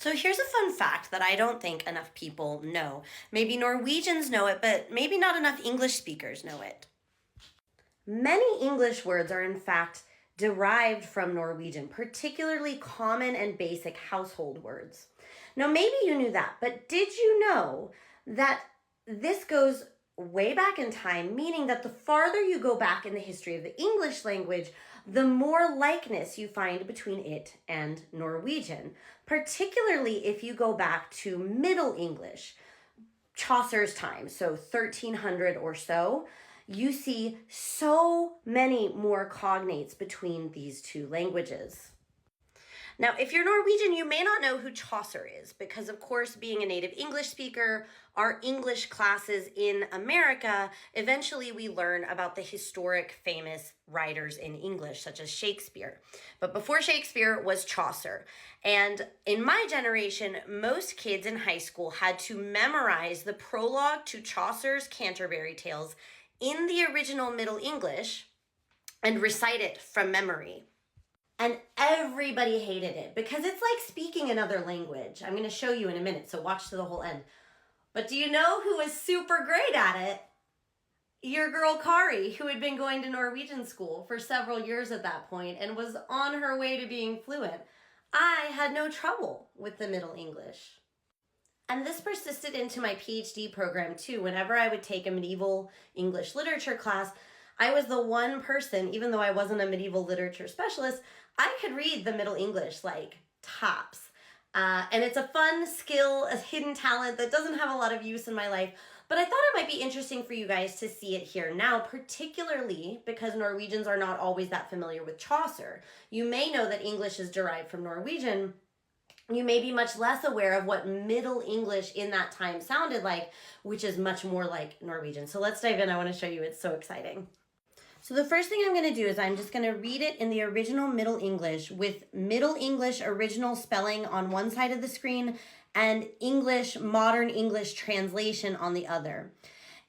So here's a fun fact that I don't think enough people know. Maybe Norwegians know it, but maybe not enough English speakers know it. Many English words are in fact derived from Norwegian, particularly common and basic household words. Now, maybe you knew that, but did you know that this goes way back in time, meaning that the farther you go back in the history of the English language, the more likeness you find between it and Norwegian, particularly if you go back to Middle English, Chaucer's time, so 1300 or so. You see so many more cognates between these two languages. Now, if you're Norwegian, you may not know who Chaucer is because, of course, being a native English speaker, our English classes in America, eventually we learn about the historic famous writers in English, such as Shakespeare. But before Shakespeare was Chaucer. And in my generation, most kids in high school had to memorize the prologue to Chaucer's Canterbury Tales in the original Middle English and recite it from memory. And everybody hated it because it's like speaking another language. I'm going to show you in a minute, so watch to the whole end. But do you know who was super great at it? Your girl Kari, who had been going to Norwegian school for several years at that point and was on her way to being fluent. I had no trouble with the Middle English. And this persisted into my PhD program too. Whenever I would take a medieval English literature class, I was the one person, even though I wasn't a medieval literature specialist, I could read the Middle English like tops. And it's a fun skill, a hidden talent that doesn't have a lot of use in my life. But I thought it might be interesting for you guys to see it here now, particularly because Norwegians are not always that familiar with Chaucer. You may know that English is derived from Norwegian. You may be much less aware of what Middle English in that time sounded like, which is much more like Norwegian. So let's dive in. I want to show you. It's so exciting. So the first thing I'm going to do is I'm just going to read it in the original Middle English with Middle English original spelling on one side of the screen and English, modern English translation on the other.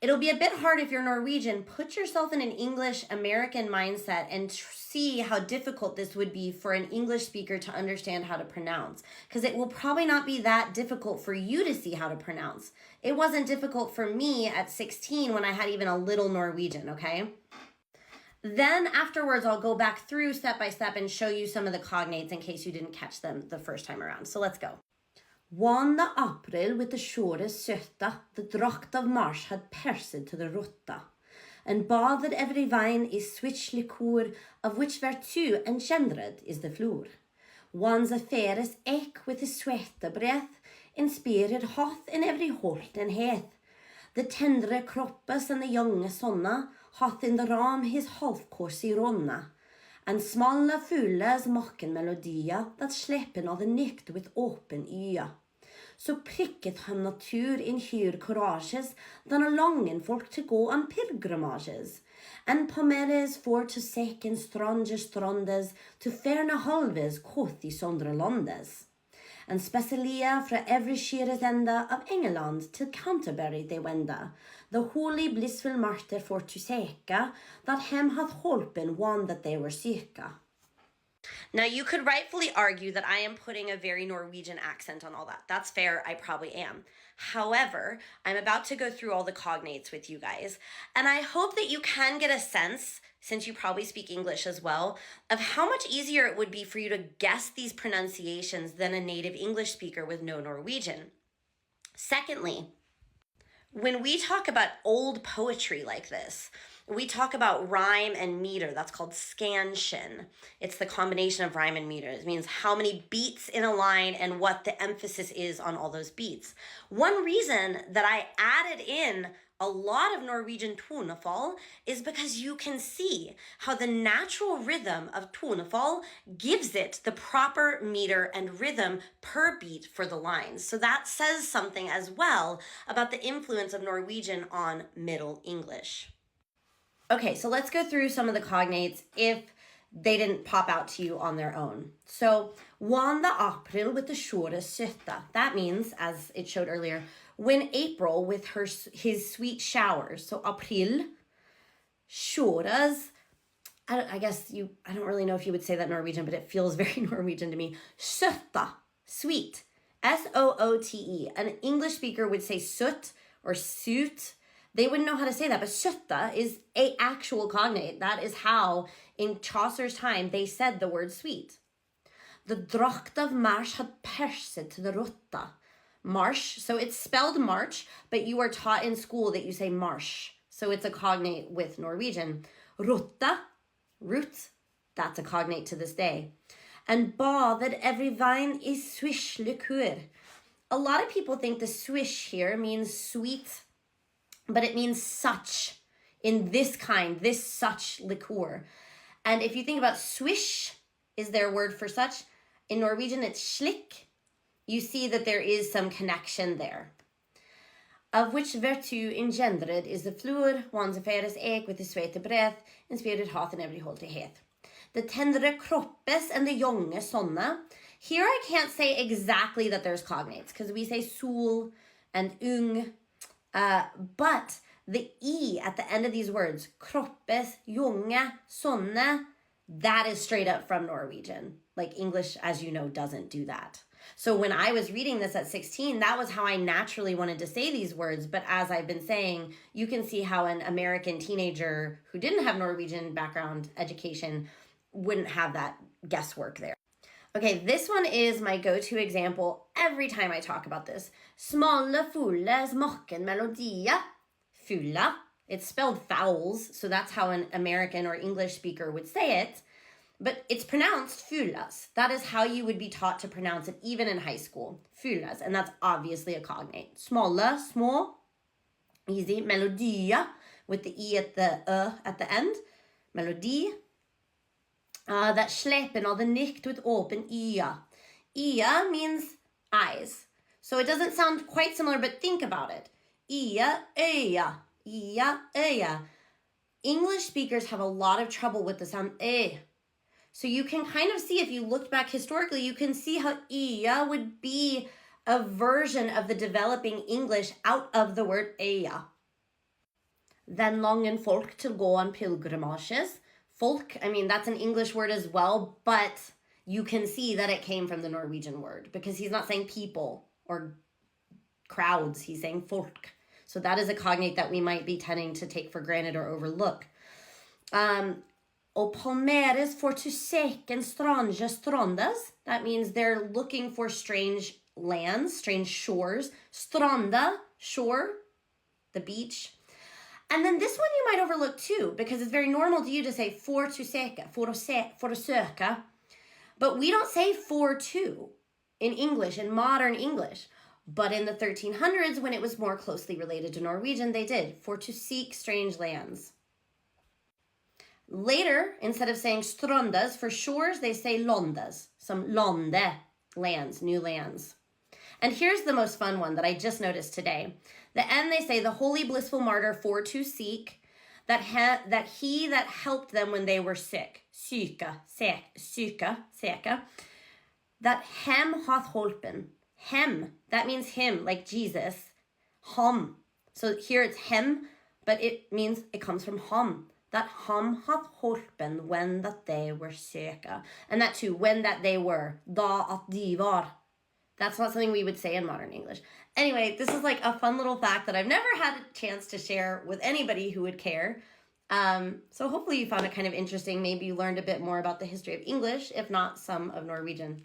It'll be a bit hard if you're Norwegian. Put yourself in an English American mindset and see how difficult this would be for an English speaker to understand how to pronounce, because it will probably not be that difficult for you to see how to pronounce. It wasn't difficult for me at 16 when I had even a little Norwegian, okay? Then afterwards, I'll go back through step by step and show you some of the cognates in case you didn't catch them the first time around. So let's go. One the April with the shore sötta, the drakt of marsh had persed to the rotta, and bathed every vine is switch liquor, of which virtue engendered is the floor. One's affairs ek with the sweat breath, inspired hath in every holt and heath. The tendre kroppes and the younge sonna hath in the ram his halvkors I ronna, and smalle fugles maken melodia that sleppen av the nykt with open ya. Så prikket han natur in hyr courages, than a longen folk to go on pilgrimages, and pomeres for to seken strange strandes, to ferne halves quoth I sondre landes. And specialia fra every skires enda of England till Canterbury they wenda, the holy blissful martyr for to seka, that hem hath holpen one that they were syka. Now, you could rightfully argue that I am putting a very Norwegian accent on all that. That's fair, I probably am. However, I'm about to go through all the cognates with you guys, and I hope that you can get a sense, since you probably speak English as well, of how much easier it would be for you to guess these pronunciations than a native English speaker with no Norwegian. Secondly, when we talk about old poetry like this, we talk about rhyme and meter. That's called scansion. It's the combination of rhyme and meter. It means how many beats in a line and what the emphasis is on all those beats. One reason that I added in a lot of Norwegian tonefall is because you can see how the natural rhythm of tonefall gives it the proper meter and rhythm per beat for the lines. So that says something as well about the influence of Norwegian on Middle English. Okay, so let's go through some of the cognates if they didn't pop out to you on their own. So, one the April with the shore sötta. That means, as it showed earlier, when April with his sweet showers. So, April, shores. I don't really know if you would say that in Norwegian, but it feels very Norwegian to me. Sötta, sweet. S-O-O-T-E. An English speaker would say soot or suit. They wouldn't know how to say that, but sutta is a actual cognate. That is how, in Chaucer's time, they said the word sweet. The dracht of March had perset to the rotta. Marsh, so it's spelled March, but you are taught in school that you say marsh. So it's a cognate with Norwegian. Rotta, root, that's a cognate to this day. And bathed every vine is swish liqueur. A lot of people think the swish here means sweet, but it means such in this kind, this such liqueur. And if you think about swish is their word for such, in Norwegian it's slik. You see that there is some connection there. Of which virtue engendered is the fluor, one's affairs ek with the svete breath, and spirit hath in every holdighet. The tendre kroppes and the jonge sonne. Here I can't say exactly that there's cognates, because we say sol and ung, but the E at the end of these words, kroppes, jonge, sonne, that is straight up from Norwegian. Like English, as you know, doesn't do that. So when I was reading this at 16, that was how I naturally wanted to say these words. But as I've been saying, you can see how an American teenager who didn't have Norwegian background education wouldn't have that guesswork there. Okay, this one is my go-to example every time I talk about this. Smalle fulle smaken melodia. Fulla. It's spelled fouls, so that's how an American or English speaker would say it. But it's pronounced fullas. That is how you would be taught to pronounce it even in high school. Fullas, and that's obviously a cognate. Smalle, small, easy. Melodia, with the E at the end. Melodi. That slepen or the nikt with open ia. Ia means eyes. So it doesn't sound quite similar, but think about it. Ia, öja. Ia, öja. English speakers have a lot of trouble with the sound e. So you can kind of see, if you looked back historically, you can see how ia would be a version of the developing English out of the word eja. Then langen folk til gå on pilgrimages. Folk, I mean, that's an English word as well, but you can see that it came from the Norwegian word because he's not saying people or crowds, he's saying folk. So that is a cognate that we might be tending to take for granted or overlook. Og palmeres for to seken strange strandas. That means they're looking for strange lands, strange shores. Stranda, shore, the beach. And then this one you might overlook too, because it's very normal to you to say for to seka, for to söka. But we don't say for to in English, in modern English. But in the 1300s, when it was more closely related to Norwegian, they did for to seek strange lands. Later, instead of saying strondas for shores, they say londas, some londe, lands, new lands. And here's the most fun one that I just noticed today. The end, they say the holy blissful martyr for to seek, that he that helped them when they were sick, syka, that hem hath holpen. Hem, that means him, like Jesus. Ham. So here it's hem, but it means it comes from ham. That ham hath holpen when that they were syka. And that too, when that they were. Da at de var. That's not something we would say in modern English. Anyway, this is like a fun little fact that I've never had a chance to share with anybody who would care. So hopefully you found it kind of interesting. Maybe you learned a bit more about the history of English, if not some of Norwegian.